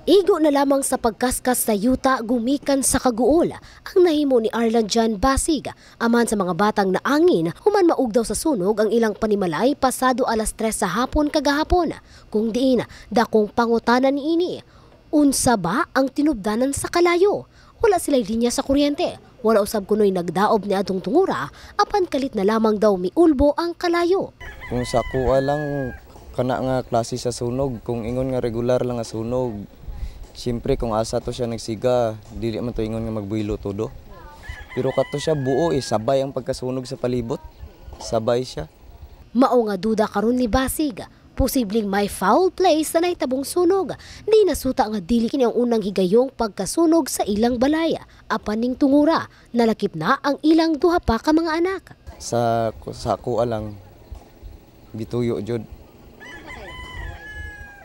Igo na lamang sa pagkaskas sa yuta gumikan sa kaguol ang nahimo ni Arlan Jan Basig. Aman sa mga batang naangin, human maug daw sa sunog ang ilang panimalay pasado alas 3 sa hapon kagahapon. Kung diin, dakong pangutanan niini. Unsa ba ang tinubdanan sa kalayo? Wala sila'y linya sa kuryente. Wala usab kuno'y nagdaob ni atong tungura, apan kalit na lamang daw miulbo ang kalayo. Kung sa kuha lang kana nga klase sa sunog, kung ingon nga regular lang nga sunog, siyempre kung asa to siya nagsiga, dili man to ingon nga magbuylo todo. Pero kato siya buo sabay ang pagkasunog sa palibot. Sabay siya. Mao nga duda karon ni Basig. Posibleng may foul play sa nahitabong sunog. Di nasuta nga dili kini ang unang higayong pagkasunog sa ilang balay. Apan ning tungura, nalakip na ang ilang duha pa ka mga anak. Sa kuha lang, bituyo jud.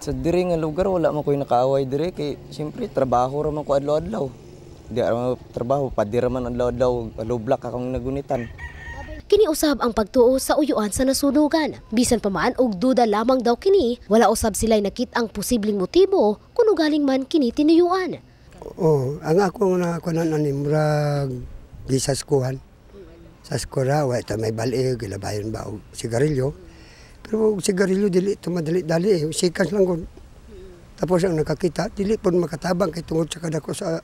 Sa diri nga lugar wala man koy nakaaway diri kay siyempre trabaho ra man ko adlaw-adlaw. Di ra trabaho pa di ra man adlaw-adlaw low block akong nagunitan. Kini usab ang pagtuo sa uyuan sa nasunugan. Bisan pa man og duda lamang daw kini, wala usab sila'y nakit ang posibleng motibo kung galing man kini tinuyuan. Ang ako na kunan ani murag di sa skuhan. Sa skora wa ta may bali gilabayon ba og sigarilyo. Pero sigarilyo dili ito madali-dali sikas lang gud. Tapos ang nakakita dili pud makatabang kay tungod sa kadako sa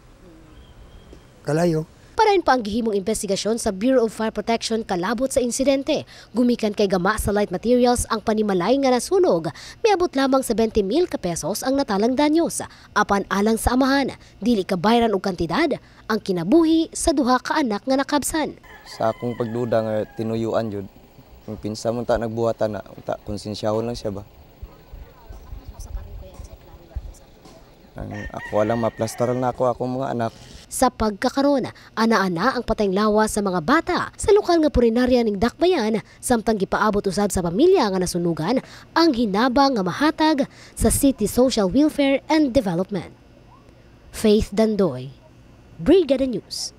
kalayo. Parain pa ang gihimong investigasyon sa Bureau of Fire Protection kalabot sa insidente. Gumikan kay gama sa light materials ang panimalay nga nasunog. Miabot lamang sa 20,000 pesos ang natalang danyos. Apan alang sa amahan, dili kabayran og kantidad ang kinabuhi sa duha ka anak nga nakabsan. Sa akong pagduda nga tinuyuan jud. Kung pinsa mo ta nagbuhatan na, konsensyahon lang siya ba? Ako lang maplastaran na ako akong mga anak. Sa pagkakaroon, ana-ana ang patayng lawas sa mga bata sa lokal nga purinarya ning Dakbayan samtang gipaabot usab sa pamilya nga nasunugan ang hinabang nga mahatag sa City Social Welfare and Development. Faith Dandoy, Brigada News.